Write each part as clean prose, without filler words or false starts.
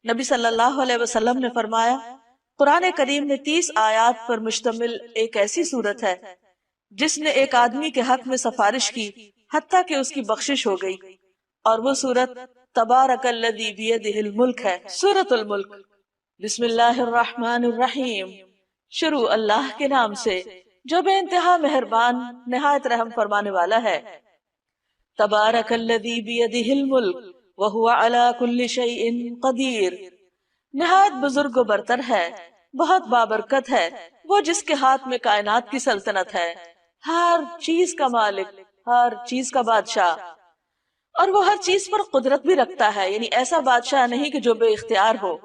نبی صلی اللہ علیہ وسلم نے فرمایا قرآن کریم میں 30 آیات پر مشتمل ایک ایسی صورت ہے جس نے ایک آدمی کے حق میں سفارش کی حتیٰ کہ اس کی بخشش ہو گئی، اور وہ صورت تبارک الذی بیدہ الملک ہے، سورۃ الملک۔ بسم اللہ الرحمن الرحیم، شروع اللہ کے نام سے جو بے انتہا مہربان نہایت رحم فرمانے والا ہے۔ تبارک الذی بیدہ الملک وہو علی کل شیء قدیر، نہایت بزرگ و برتر ہے، بہت بابرکت ہے وہ جس کے ہاتھ میں کائنات کی سلطنت ہے، ہر چیز کا مالک، ہر چیز کا بادشاہ، اور وہ ہر چیز پر قدرت بھی رکھتا ہے، یعنی ایسا بادشاہ نہیں کہ جو بے اختیار ہو،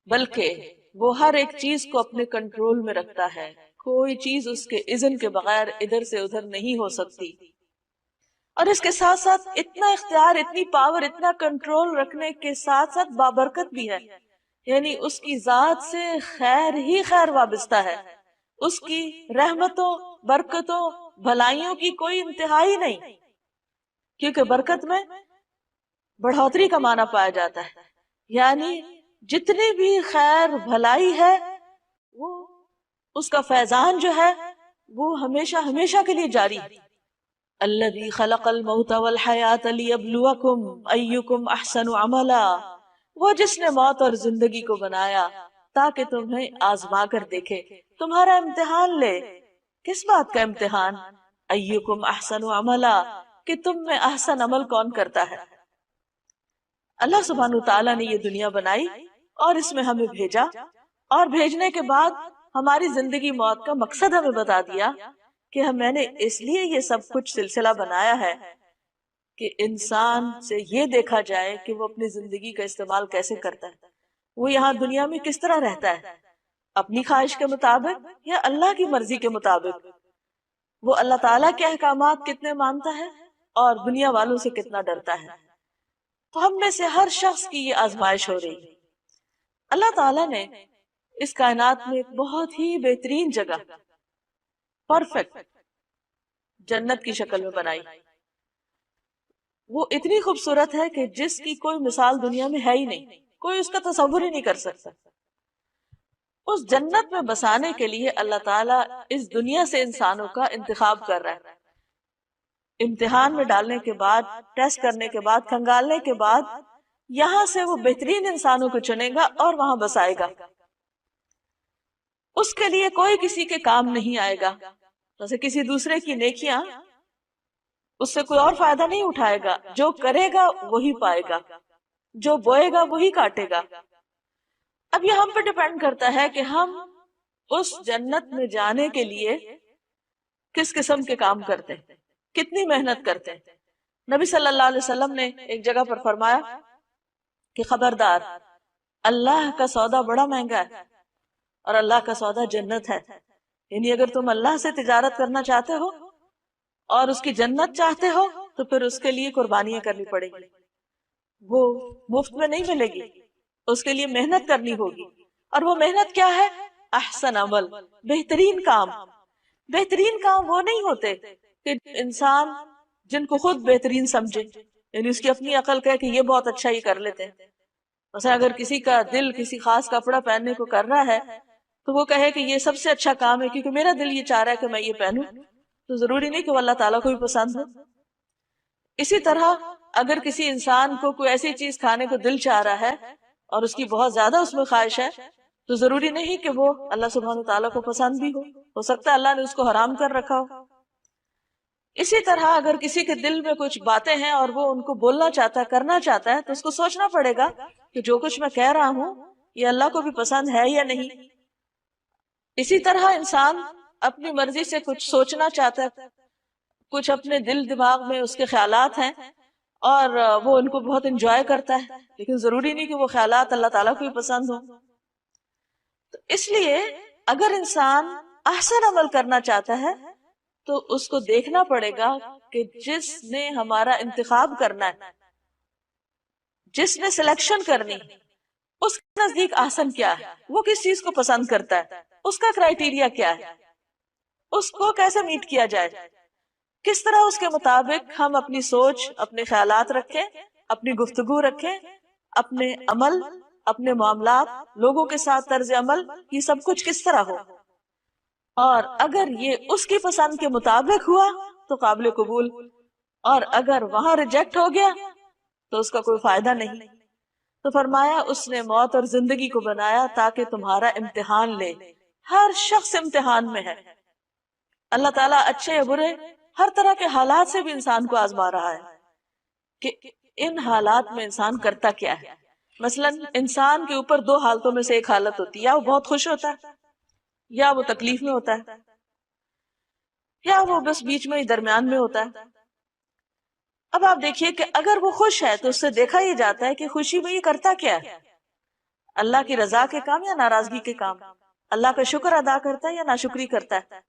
بلکہ وہ ہر ایک چیز کو اپنے کنٹرول میں رکھتا ہے، کوئی چیز اس کے اذن کے بغیر ادھر سے ادھر نہیں ہو سکتی۔ اور اس کے ساتھ ساتھ اتنا اختیار، اتنی پاور، اتنا کنٹرول رکھنے کے ساتھ ساتھ بابرکت بھی ہے، یعنی اس کی ذات سے خیر ہی خیر وابستہ ہے، اس کی رحمتوں، برکتوں، بھلائیوں کی کوئی انتہا ہی نہیں، کیونکہ برکت میں بڑھوتری کا معنی پایا جاتا ہے، یعنی جتنی بھی خیر بھلائی ہے وہ اس کا فیضان جو ہے وہ ہمیشہ ہمیشہ کے لیے جاری ہے۔ الذی خلق الموت والحیات لیبلوکم ایکم احسن عملا، وہ جس نے موت اور زندگی کو بنایا تاکہ تمہیں آزما کر دیکھے، تمہارا امتحان لے۔ کس بات کا امتحان؟ ایکم احسن عملا، کہ تم میں احسن عمل کون کرتا ہے۔ اللہ سبحانہ وتعالی نے یہ دنیا بنائی اور اس میں ہمیں بھیجا، اور بھیجنے کے بعد ہماری زندگی موت کا مقصد ہمیں بتا دیا کہ میں نے اس لیے یہ سب کچھ سلسلہ بنایا ہے کہ انسان سے یہ دیکھا جائے کہ وہ اپنی زندگی کا استعمال کیسے کرتا ہے، وہ یہاں دنیا میں کس طرح رہتا ہے، اپنی خواہش کے مطابق یا اللہ کی مرضی کے مطابق، وہ اللہ تعالیٰ کے احکامات کتنے مانتا ہے اور دنیا والوں سے کتنا ڈرتا ہے۔ تو ہم میں سے ہر شخص کی یہ آزمائش ہو رہی ہے۔ اللہ تعالیٰ نے اس کائنات میں ایک بہت ہی بہترین جگہ، پرفیکٹ جنت کی شکل میں بنائی، وہ اتنی خوبصورت ہے کہ جس کی کوئی مثال دنیا میں ہے ہی نہیں، کوئی اس کا تصور ہی نہیں کر سکتا۔ اس جنت میں بسانے کے لیے اللہ تعالیٰ اس دنیا سے انسانوں کا انتخاب کر رہا ہے، امتحان میں ڈالنے کے بعد، ٹیسٹ کرنے کے بعد، کھنگالنے کے بعد یہاں سے وہ بہترین انسانوں کو چنے گا اور وہاں بسائے گا۔ اس کے لیے کوئی کسی کے کام نہیں آئے گا، جیسے کسی دوسرے کی نیکیاں اس سے کوئی اور فائدہ نہیں اٹھائے گا، جو کرے گا وہی پائے گا، جو بوئے گا وہی کاٹے گا۔ اب یہ ہم پہ ڈیپینڈ کرتا ہے کہ ہم اس جنت میں جانے کے لیے کس قسم کے کام کرتے ہیں، کتنی محنت کرتے ہیں۔ نبی صلی اللہ علیہ وسلم نے ایک جگہ پر فرمایا کہ خبردار، اللہ کا سودا بڑا مہنگا ہے اور اللہ کا سودا جنت ہے، یعنی اگر تم اللہ سے تجارت کرنا چاہتے ہو اور اس کی جنت چاہتے ہو تو پھر اس کے لیے قربانیاں کرنی پڑے گی، وہ مفت میں نہیں ملے گی، اس کے لیے محنت کرنی ہوگی۔ اور وہ محنت کیا ہے؟ احسن عمل، بہترین کام۔ بہترین کام وہ نہیں ہوتے کہ انسان جن کو خود بہترین سمجھے، یعنی اس کی اپنی عقل کہے کہ یہ بہت اچھا ہی کر لیتے ہیں۔ مثلا اگر کسی کا دل کسی خاص کپڑا پہننے کو کر رہا ہے تو وہ کہے کہ یہ سب سے اچھا کام ہے کیونکہ میرا دل یہ چاہ رہا ہے کہ میں یہ پہنوں، تو ضروری نہیں کہ وہ اللہ تعالیٰ کو بھی پسند ہو۔ اسی طرح اگر کسی انسان کو کوئی ایسی چیز کھانے کو دل چاہ رہا ہے اور اس کی بہت زیادہ اس میں خواہش ہے تو ضروری نہیں کہ وہ اللہ سبحانہ تعالیٰ کو پسند بھی ہو سکتا ہے اللہ نے اس کو حرام کر رکھا ہو۔ اسی طرح اگر کسی کے دل میں کچھ باتیں ہیں اور وہ ان کو بولنا چاہتا ہے، کرنا چاہتا ہے، تو اس کو سوچنا پڑے گا کہ جو کچھ میں کہہ رہا ہوں یہ اللہ کو بھی پسند ہے یا نہیں۔ اسی طرح انسان اپنی مرضی سے کچھ سوچنا چاہتا ہے، کچھ اپنے دل دماغ میں اس کے خیالات ہیں اور وہ ان کو بہت انجوائے کرتا ہے، لیکن ضروری نہیں کہ وہ خیالات اللہ تعالیٰ کو بھی پسند ہوں۔ تو اس لیے اگر انسان احسن عمل کرنا چاہتا ہے تو اس کو دیکھنا پڑے گا کہ جس نے ہمارا انتخاب کرنا ہے، جس نے سلیکشن کرنی، اس کے نزدیک احسن کیا ہے، وہ کس چیز کو پسند کرتا ہے، اس کا کرائیٹیریا کیا ہے، اس کو کیسے میٹ کیا جائے، کس طرح اس کے مطابق ہم اپنی سوچ، اپنے خیالات رکھیں، اپنی گفتگو رکھیں، اپنے عمل، اپنے معاملات، لوگوں کے ساتھ طرز عمل، یہ سب کچھ کس طرح ہو، اور اگر یہ اس کی پسند کے مطابق ہوا تو قابل قبول، اور اگر وہاں ریجیکٹ ہو گیا تو اس کا کوئی فائدہ نہیں۔ تو فرمایا اس نے موت اور زندگی کو بنایا تاکہ تمہارا امتحان لے۔ ہر شخص امتحان میں ہے، اللہ تعالیٰ اچھے یا برے ہر طرح کے حالات سے بھی انسان کو آزما رہا ہے کہ ان حالات میں انسان کرتا کیا ہے۔ مثلا انسان کے اوپر دو حالتوں میں سے ایک حالت ہوتی ہے، یا وہ بہت خوش ہوتا ہے یا وہ تکلیف میں ہوتا ہے، یا وہ بس بیچ میں ہی درمیان میں ہوتا ہے۔ اب آپ دیکھیے کہ اگر وہ خوش ہے تو اس سے دیکھا یہ جاتا ہے کہ خوشی میں یہ کرتا کیا ہے، اللہ کی رضا کے کام یا ناراضگی کے کام، اللہ کا شکر ادا کرتا ہے یا ناشکری کرتا ہے۔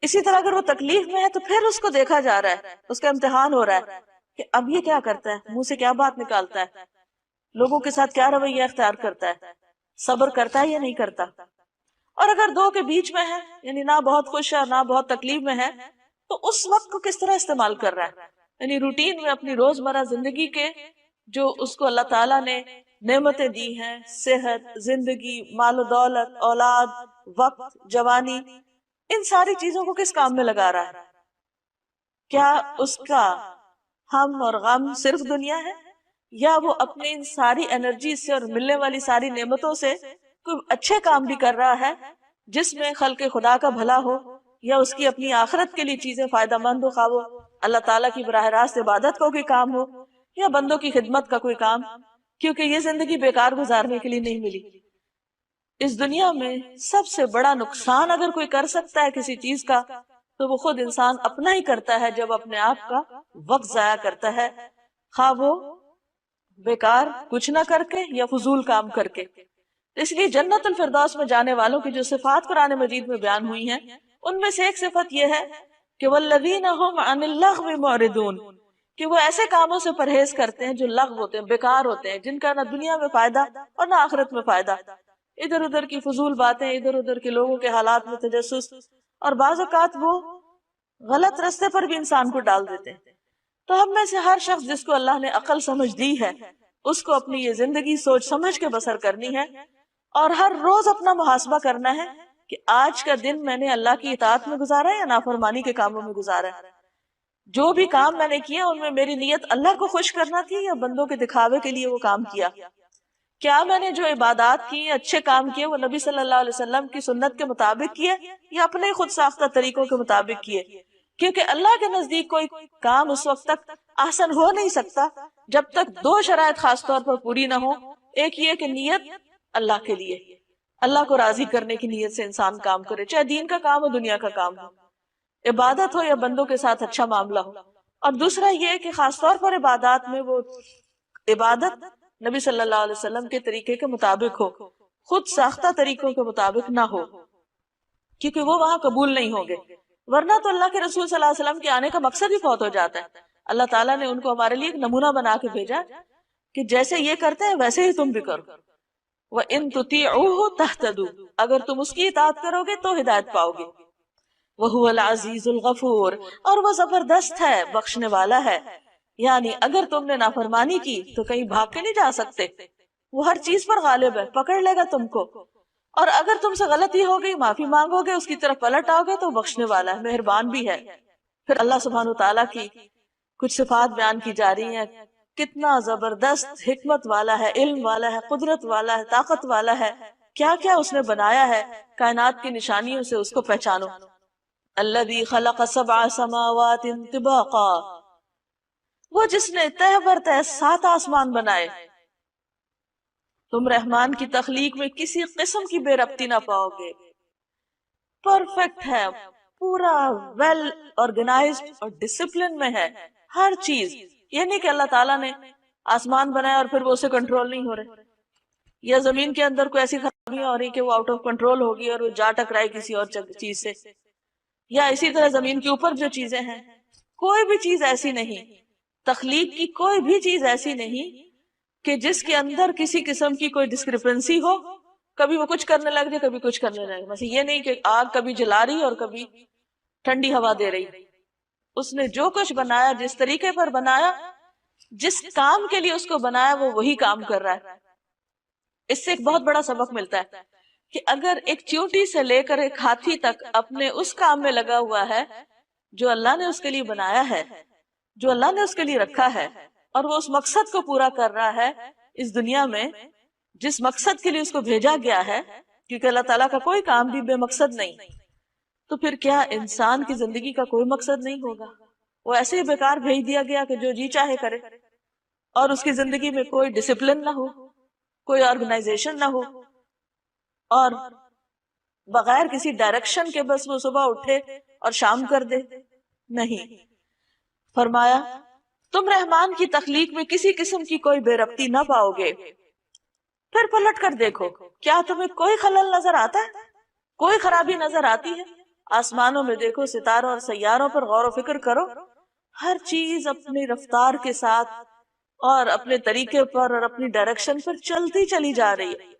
اسی طرح اگر وہ تکلیف میں ہے تو پھر اس کو دیکھا جا رہا ہے، اس کا امتحان ہو رہا ہے کہ اب یہ کیا کرتا ہے، منہ سے کیا بات نکالتا ہے، لوگوں کے ساتھ کیا رویہ اختیار کرتا ہے، صبر کرتا ہے یا نہیں کرتا۔ اور اگر دو کے بیچ میں ہے، یعنی نہ بہت خوش ہے نہ بہت تکلیف میں ہے، تو اس وقت کو کس طرح استعمال کر رہا ہے، یعنی روٹین میں اپنی روزمرہ زندگی کے جو اس کو اللہ تعالیٰ نے نعمتیں دی ہیں، صحت، زندگی، مال و دولت، اولاد، وقت، جوانی، ان ساری چیزوں کو کس کام میں لگا رہا ہے؟ کیا اس کا ہم اور غم صرف دنیا ہے، یا وہ اپنی ان ساری انرجی سے اور ملنے والی ساری نعمتوں سے کوئی اچھے کام بھی کر رہا ہے جس میں خلق خدا کا بھلا ہو، یا اس کی اپنی آخرت کے لیے چیزیں فائدہ مند ہو، خواہ وہ اللہ تعالیٰ کی براہ راست عبادت کا کوئی کام ہو یا بندوں کی خدمت کا کوئی کام، کیونکہ یہ زندگی بیکار گزارنے کے لیے نہیں ملی۔ اس دنیا میں سب سے بڑا نقصان اگر کوئی کر سکتا ہے کسی چیز کا تو وہ خود انسان اپنا ہی کرتا ہے، جب اپنے آپ کا وقت ضائع کرتا ہے، خواہ وہ بیکار کچھ نہ کر کے یا فضول کام کر کے۔ اس لیے جنت الفردوس میں جانے والوں کی جو صفات قرآن مجید میں بیان ہوئی ہیں، ان میں سے ایک صفت یہ ہے کہ والذین هم عن اللغو معرضون، کہ وہ ایسے کاموں سے پرہیز کرتے ہیں جو لغو ہوتے ہیں، بیکار ہوتے ہیں، جن کا نہ دنیا میں فائدہ اور نہ آخرت میں فائدہ، ادھر ادھر کی فضول باتیں، ادھر ادھر کے لوگوں کے حالات میں تجسس، اور بعض اوقات وہ غلط رستے پر بھی انسان کو ڈال دیتے ہیں۔ تو ہم میں سے ہر شخص جس کو اللہ نے عقل سمجھ دی ہے، اس کو اپنی یہ زندگی سوچ سمجھ کے بسر کرنی ہے، اور ہر روز اپنا محاسبہ کرنا ہے کہ آج کا دن میں نے اللہ کی اطاعت میں گزارا ہے یا نافرمانی کے کاموں میں گزارا ہے۔ جو بھی کام میں نے کیا ان میں میری نیت اللہ کو خوش کرنا تھی یا بندوں کے دکھاوے کے لیے وہ کام کیا؟ کیا میں نے جو عبادات کی، اچھے کام کیے، وہ نبی صلی اللہ علیہ وسلم کی سنت کے مطابق کیے یا اپنے خود ساختہ طریقوں کے مطابق کیے؟ کیونکہ اللہ کے نزدیک کوئی کام اس وقت تک احسن ہو نہیں سکتا جب تک دو شرائط خاص طور پر پوری نہ ہو۔ ایک یہ کہ نیت اللہ کے لیے، اللہ کو راضی کرنے کی نیت سے انسان کام کرے، چاہے دین کا کام ہو، دنیا کا کام ہو، عبادت ہو یا بندوں کے ساتھ اچھا معاملہ ہو۔ اور دوسرا یہ کہ خاص طور پر عبادات میں وہ عبادت نبی صلی اللہ علیہ وسلم کے طریقے کے مطابق ہو، خود ساختہ طریقوں کے مطابق نہ ہو، کیونکہ وہ وہاں قبول نہیں ہوں گے۔ ورنہ تو اللہ کے رسول صلی اللہ علیہ وسلم کے آنے کا مقصد ہی فوت ہو جاتا ہے۔ اللہ تعالیٰ نے ان کو ہمارے لیے ایک نمونہ بنا کے بھیجا کہ جیسے یہ کرتے ہیں ویسے ہی تم بھی کرو۔ وَإِن تُطِيعُوهُ تَهْتَدُوا، اگر تم اس کی اطاعت کرو گے تو ہدایت پاؤ گے۔ وَهُوَ الْعَزِيزُ الْغَفُورُ، اور وہ زبردست ہے، بخشنے والا ہے۔ یعنی اگر تم نے نافرمانی کی تو کہیں بھاگ کے نہیں جا سکتے، وہ ہر چیز پر غالب ہے، پکڑ لے گا تم کو۔ اور اگر تم سے غلطی ہو گئی، معافی مانگو گے، اس کی طرف پلٹ آؤ گے تو بخشنے والا ہے، مہربان بھی ہے۔ پھر اللہ سبحانہ وتعالیٰ کی کچھ صفات بیان کی جا رہی ہیں، کتنا زبردست حکمت والا ہے، علم والا ہے، قدرت والا ہے، طاقت والا ہے، کیا کیا اس نے بنایا ہے، کائنات کی نشانیوں سے اس کو پہچانو۔ الذی خلق سبع سماوات طباقا، وہ جس نے تہ بر تہ 7 آسمان بنائے، تم رحمان کی تخلیق میں کسی قسم کی بے ربطی نہ پاؤ گے، پرفیکٹ ہے، پورا ویل آرگنائزڈ اور ڈسپلن میں ہے ہر چیز۔ یہ نہیں کہ اللہ تعالیٰ نے آسمان بنایا اور پھر وہ اسے کنٹرول نہیں ہو رہے، یا زمین کے اندر کوئی ایسی خرابیاں ہو رہی کہ وہ آؤٹ آف کنٹرول ہوگی اور وہ جا ٹکرائے کسی اور چیز سے، یا اسی طرح زمین کے اوپر جو چیزیں ہیں، کوئی بھی چیز ایسی نہیں، تخلیق کی کوئی بھی چیز ایسی نہیں کہ جس کے اندر کسی قسم کی کوئی ڈسکرپنسی ہو، کبھی وہ کچھ کرنے لگ جائے کبھی کچھ کرنے لگے۔ مثلا یہ نہیں کہ آگ کبھی جلا رہی اور کبھی ٹھنڈی ہوا دے رہی۔ اس نے جو کچھ بنایا جس طریقے پر بنایا جس کام کے لیے اس کو بنایا وہ وہی کام کر رہا ہے۔ اس سے ایک بہت بڑا سبق ملتا ہے کہ اگر ایک چیونٹی سے لے کر ایک ہاتھی تک اپنے اس کام میں لگا ہوا ہے جو اللہ نے اس کے لیے بنایا ہے، جو اللہ نے اس کے لیے رکھا ہے، اور وہ اس مقصد کو پورا کر رہا ہے اس دنیا میں جس مقصد کے لیے اس کو بھیجا گیا ہے، کیونکہ اللہ تعالیٰ کا کوئی کام بھی بے مقصد نہیں، تو پھر کیا انسان کی زندگی کا کوئی مقصد نہیں ہوگا؟ وہ ایسے ہی بیکار بھیج دیا گیا کہ جو جی چاہے کرے، اور اس کی زندگی میں کوئی ڈسپلن نہ ہو، کوئی آرگنائزیشن نہ ہو، اور بغیر کسی ڈائریکشن کے بس وہ صبح اٹھے اور شام کر دے؟ نہیں، فرمایا تم رحمان کی تخلیق میں کسی قسم کی کوئی بے ربطی نہ پاؤ گے۔ پھر پلٹ کر دیکھو، کیا تمہیں کوئی خلل نظر آتا ہے؟ کوئی خرابی نظر آتی ہے؟ آسمانوں میں دیکھو، ستاروں اور سیاروں پر غور و فکر کرو، ہر چیز اپنی رفتار کے ساتھ اور اپنے طریقے پر اور اپنی ڈائریکشن پر چلتی چلی جا رہی ہے،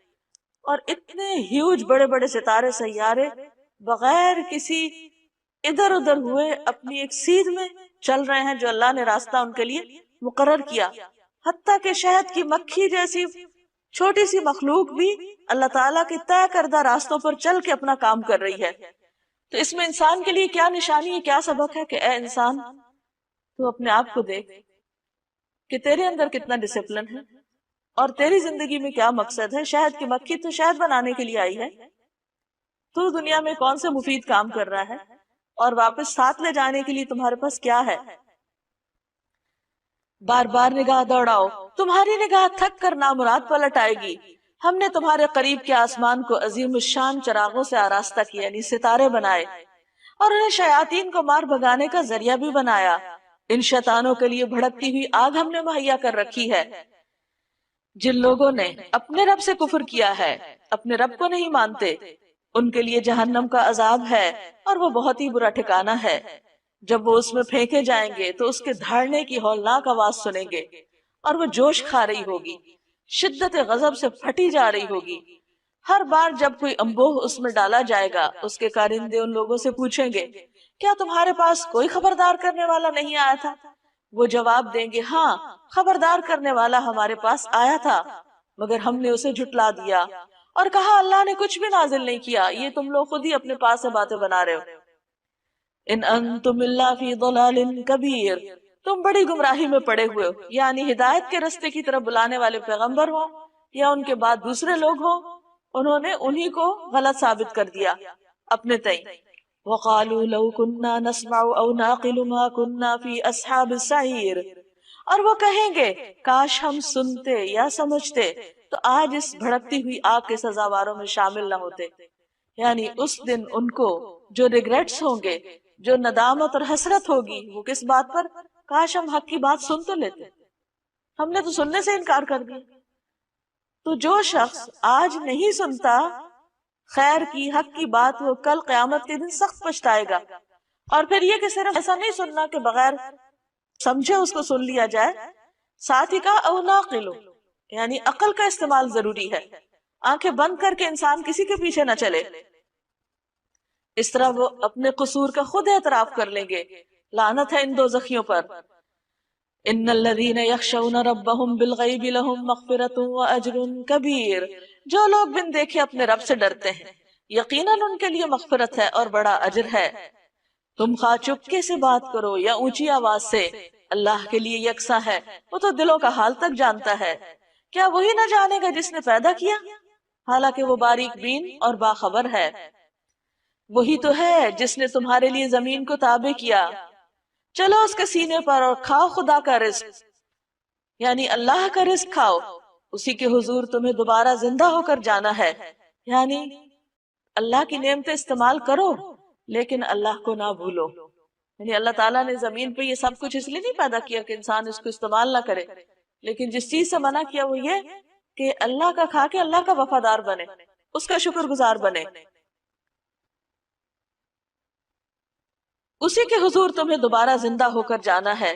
اور اتنے ہیوج بڑے بڑے ستارے سیارے بغیر کسی ادھر ادھر ہوئے اپنی ایک سیدھ میں چل رہے ہیں جو اللہ نے راستہ ان کے لیے مقرر کیا۔ حتیٰ کہ شہد کی مکھی جیسی چھوٹی سی مخلوق بھی اللہ تعالیٰ کے طے کردہ راستوں پر چل کے اپنا کام کر رہی ہے۔ تو اس میں انسان کے لیے کیا نشانی ہے، کیا سبق ہے کہ اے انسان تو اپنے آپ کو دیکھ کہ تیرے اندر کتنا ڈسپلن ہے اور تیری زندگی میں کیا مقصد ہے۔ شہد کی مکھی تو شہد بنانے کے لیے آئی ہے، تو دنیا میں کون سے مفید کام کر رہا ہے، اور واپس ساتھ لے جانے کے لیے تمہارے پاس کیا ہے؟ بار بار نگاہ دوڑاؤ، تمہاری نگاہ تھک کر نامراد پلٹ آئے گی۔ ہم نے تمہارے قریب کے آسمان کو عظیم الشان چراغوں سے آراستہ کیا، یعنی ستارے بنائے، اور انہیں شیاطین کو مار بھگانے کا ذریعہ بھی بنایا۔ ان شیطانوں کے لیے بھڑکتی ہوئی آگ ہم نے مہیا کر رکھی ہے۔ جن لوگوں نے اپنے رب سے کفر کیا ہے، اپنے رب کو نہیں مانتے، ان کے لیے جہنم کا عذاب ہے، اور وہ بہت ہی برا ٹھکانہ ہے۔ جب وہ اس میں پھینکے جائیں گے تو اس کے دھاڑنے کی ہولناک آواز سنیں گے، اور وہ جوش کھا رہی ہوگی، شدت غضب سے پھٹی جا رہی ہوگی۔ ہر بار جب کوئی انبوہ اس میں ڈالا جائے گا، اس کے کارندے ان لوگوں سے پوچھیں گے، کیا تمہارے پاس کوئی خبردار کرنے والا نہیں آیا تھا؟ وہ جواب دیں گے، ہاں، خبردار کرنے والا ہمارے پاس آیا تھا، مگر ہم نے اسے جھٹلا دیا اور کہا اللہ نے کچھ بھی نازل نہیں کیا، یہ تم لوگ خود ہی اپنے پاس سے باتیں بنا رہے ہو۔ ان انتم الا فی ضلال کبیر، تم بڑی گمراہی میں پڑے ہوئے ہو، یعنی ہدایت کے رستے کی طرف بلانے والے پیغمبر ہوں یا ان کے بعد دوسرے لوگ ہوں، انہوں نے انہی کو غلط ثابت کر دیا اپنے تئیں۔ وقالوا لو كنا نسمع او نعقل ما كنا في اصحاب السعیر، اور وہ کہیں گے کاش ہم سنتے یا سمجھتے تو آج اس بھڑکتی ہوئی آگ کے سزاواروں میں شامل نہ ہوتے۔ یعنی اس دن ان کو جو ریگریٹس ہوں گے، جو ندامت اور حسرت ہوگی، وہ کس بات پر؟ کاش ہم حق کی بات سن تو لیتے، ہم نے تو سننے سے انکار کر دیا۔ تو جو شخص آج نہیں سنتا خیر کی، حق کی بات، وہ کل قیامت کے دن سخت پچھتائے گا۔ اور پھر یہ کہ صرف ایسا نہیں سننا کہ بغیر سمجھے اس کو سن لیا جائے، ساتھ ہی کہا او ناقلو، یعنی عقل کا استعمال ضروری ہے، آنکھیں بند کر کے انسان کسی کے پیچھے نہ چلے، اس طرح وہ اپنے قصور کا خود اعتراف کر لیں گے۔ لعنت ہے ان دوزخیوں پر۔ ان الذین یخشون ربهم بالغیب لهم مغفرۃ واجر کبیر، جو لوگ بن دیکھے اپنے رب سے ڈرتے ہیں، یقیناً ان کے لیے مغفرت ہے اور بڑا اجر ہے۔ تم خواہ چپکے سے بات کرو یا اونچی آواز سے، اللہ کے لیے یکساں ہے، وہ تو دلوں کا حال تک جانتا ہے۔ کیا وہی نہ جانے گا جس نے پیدا کیا، حالانکہ وہ باریک بین اور باخبر ہے۔ وہی تو ہے جس نے تمہارے لیے زمین کو تابع کیا، چلو اس کے سینے پر اور کھاؤ خدا کا رزق، یعنی اللہ کا رزق کھاؤ، اسی کے حضور تمہیں دوبارہ زندہ ہو کر جانا ہے۔ یعنی اللہ کی نعمتیں استعمال کرو لیکن اللہ کو نہ بھولو۔ یعنی اللہ تعالیٰ نے زمین پہ یہ سب کچھ اس لیے نہیں پیدا کیا کہ انسان اس کو استعمال نہ کرے، لیکن جس چیز سے منع کیا وہ یہ کہ اللہ کا کھا کے اللہ کا وفادار بنے، اس کا شکر گزار بنے۔ اسی کے حضور تمہیں دوبارہ زندہ ہو کر جانا ہے۔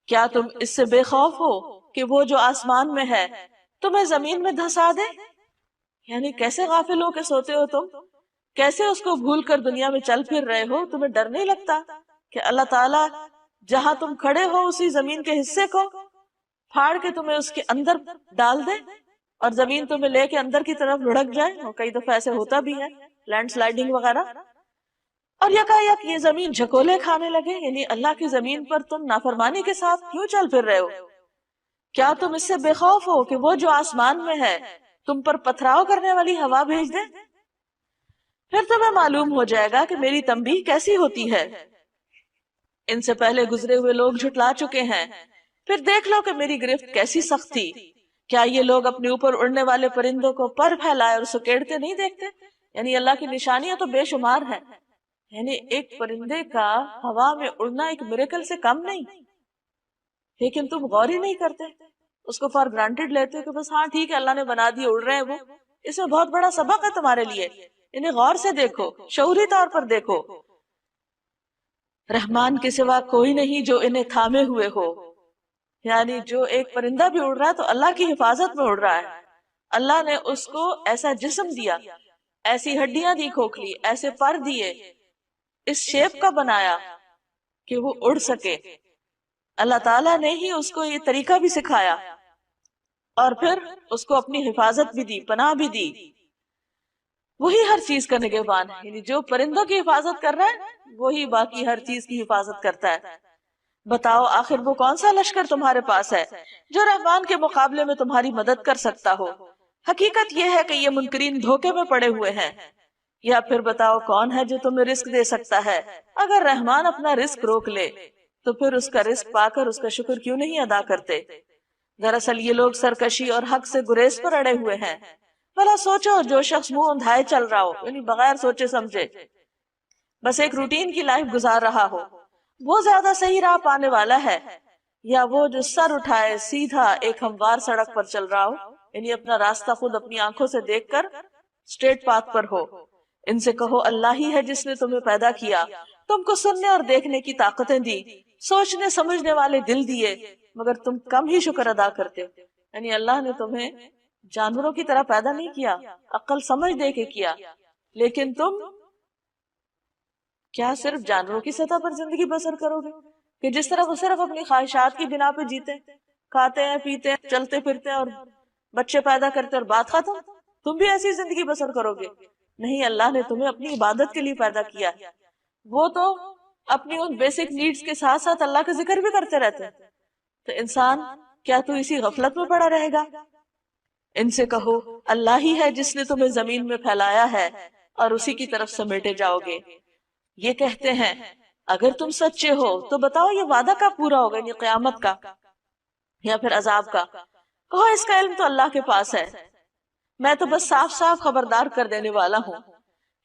کیا تم اس سے بے خوف ہو کہ وہ جو آسمان میں ہے تمہیں زمین میں دھسا دے؟ یعنی کیسے غافل ہو کے سوتے ہو تم، کیسے اس کو بھول کر دنیا میں چل پھر رہے ہو؟ تمہیں ڈر نہیں لگتا کہ اللہ تعالیٰ جہاں تم کھڑے ہو اسی زمین کے حصے کو پھاڑ کے تمہیں اس کے اندر ڈال دے اور زمین تمہیں لے کے اندر کی طرف لڑک جائے، اور کئی دفعہ ایسے ہوتا بھی ہے، لینڈ سلائڈنگ وغیرہ، اور یکایک یہ زمین جھکولے کھانے لگے، یعنی اللہ کی زمین پر تم نافرمانی کے ساتھ کیوں چل پھر رہے ہو؟ کیا تم اس سے بے خوف ہو کہ وہ جو آسمان میں ہے تم پر پتھراؤ کرنے والی ہوا بھیج دے؟ پھر تمہیں معلوم ہو جائے گا کہ میری تنبیہ کیسی ہوتی ہے۔ ان سے پہلے گزرے ہوئے لوگ جھٹلا چکے ہیں، پھر دیکھ لو کہ میری گرفت کیسی سخت تھی۔ کیا یہ لوگ اپنے اوپر اڑنے والے پرندوں کو پر پھیلائے اور سکیڑتے نہیں دیکھتے؟ یعنی اللہ کی نشانیاں تو بے شمار ہیں، یعنی ایک پرندے کا ہوا میں اڑنا ایک میریکل سے کم نہیں، لیکن تم غور ہی نہیں کرتے، اس کو فار گرانٹیڈ لیتے ہو کہ بس ہاں ٹھیک ہے اللہ نے بنا دی، اڑ رہے ہیں وہ۔ اس میں بہت بڑا سبق ہے تمہارے لیے، انہیں غور سے دیکھو، شعوری طور پر دیکھو۔ رحمان کے سوا کوئی نہیں جو انہیں تھامے ہوئے ہو، یعنی جو ایک پرندہ بھی اڑ رہا ہے تو اللہ کی حفاظت میں اڑ رہا ہے۔ اللہ نے اس کو ایسا جسم دیا، ایسی ہڈیاں دی کھوکھلی، ایسے پر دیے، اس شیپ کا بنایا کہ وہ اڑ سکے۔ اللہ تعالیٰ نے ہی اس کو یہ طریقہ بھی سکھایا اور پھر اس کو اپنی حفاظت بھی دی، پناہ بھی دی۔ وہی ہر چیز کا نگہبان ہے، یعنی جو پرندوں کی حفاظت کر رہا ہے وہی باقی ہر چیز کی حفاظت کرتا ہے۔ بتاؤ آخر وہ کون سا لشکر تمہارے پاس ہے جو رحمان کے مقابلے میں تمہاری مدد کر سکتا ہو؟ حقیقت یہ ہے کہ یہ منکرین دھوکے میں پڑے ہوئے ہیں۔ یا پھر بتاؤ کون ہے جو تمہیں رزق دے سکتا ہے؟ اگر رحمان اپنا رزق روک لے تو پھر اس کا رزق پا کر اس کا شکر کیوں نہیں ادا کرتے؟ دراصل یہ لوگ سرکشی اور حق سے گریز پر اڑے ہوئے ہیں۔ بھلا سوچو جو شخص منہ اندھائے چل رہا ہو، یعنی بغیر سوچے سمجھے بس ایک روٹین کی لائف گزار رہا ہو، وہ زیادہ صحیح راہ پانے والا ہے، یا وہ جو سر اٹھائے سیدھا ایک ہموار سڑک پر چل رہا ہو، یعنی اپنا راستہ خود اپنی آنکھوں سے دیکھ کر اسٹریٹ پاتھ پر ہو؟ ان سے کہو اللہ ہی ہے جس نے تمہیں پیدا کیا، تم کو سننے اور دیکھنے کی طاقتیں دی، سوچنے سمجھنے والے دل دیے، مگر تم کم ہی شکر ادا کرتے ہو۔ یعنی اللہ نے تمہیں جانوروں کی طرح پیدا نہیں کیا، عقل سمجھ دے کے کیا، لیکن تم کیا صرف جانوروں کی سطح پر زندگی بسر کرو گے کہ جس طرح وہ صرف اپنی خواہشات کی بنا پہ جیتے، کھاتے ہیں، پیتے ہیں، چلتے پھرتے ہیں اور بچے پیدا کرتے اور بات ختم؟ تم بھی ایسی زندگی بسر کرو گے؟ نہیں، اللہ نے تمہیں اپنی عبادت کے لیے پیدا کیا ہے۔ وہ تو اپنی ان بیسک نیڈز کے ساتھ ساتھ اللہ کا ذکر بھی کرتے رہتے ہیں، تو انسان کیا تو اسی غفلت میں پڑا رہے گا؟ ان سے کہو اللہ ہی ہے جس نے تمہیں زمین میں پھیلایا ہے اور اسی کی طرف سمیٹے جاؤ گے۔ یہ کہتے ہیں اگر تم سچے ہو تو بتاؤ یہ وعدہ کب پورا ہوگا، یعنی قیامت کا یا پھر عذاب کا؟ کہو اس کا علم تو اللہ کے پاس ہے، میں تو بس صاف صاف خبردار کر دینے والا ہوں۔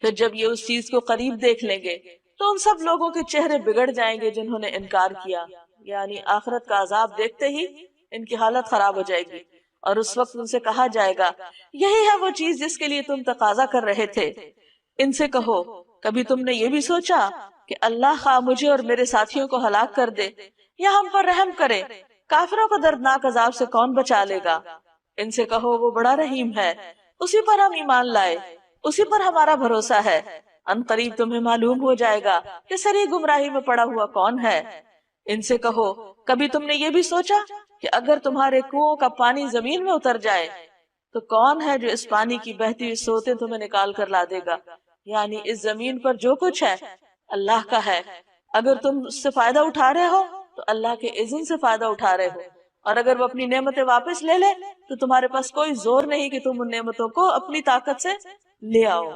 پھر جب یہ اس چیز کو قریب دیکھ لیں گے تو ان سب لوگوں کے چہرے بگڑ جائیں گے جنہوں نے انکار کیا، یعنی آخرت کا عذاب دیکھتے ہی ان کی حالت خراب ہو جائے گی، اور اس وقت ان سے کہا جائے گا یہی ہے وہ چیز جس کے لیے تم تقاضا کر رہے تھے۔ ان سے کہو کبھی تم نے یہ بھی سوچا کہ اللہ خواہ مجھے اور میرے ساتھیوں کو ہلاک کر دے یا ہم پر رحم کرے، کافروں کو دردناک عذاب سے کون بچا لے گا؟ ان سے کہو وہ بڑا رحیم ہے، اسی پر ہم ایمان لائے، اسی پر ہمارا بھروسہ ہے، ان قریب تمہیں معلوم ہو جائے گا کہ سری گمراہی میں پڑا ہوا کون ہے۔ ان سے کہو کبھی تم نے یہ بھی سوچا کہ اگر تمہارے کنوؤں کا پانی زمین میں اتر جائے تو کون ہے جو اس پانی کی بہتی ہوئی سوتیں تمہیں نکال کر لا دے گا؟ یعنی اس زمین پر جو کچھ ہے اللہ کا ہے، اگر تم اس سے فائدہ اٹھا رہے ہو تو اللہ کے اذن سے فائدہ اٹھا رہے ہو، اور اگر وہ اپنی نعمتیں واپس لے لے تو تمہارے پاس کوئی زور نہیں کہ تم ان نعمتوں کو اپنی طاقت سے لے آؤ۔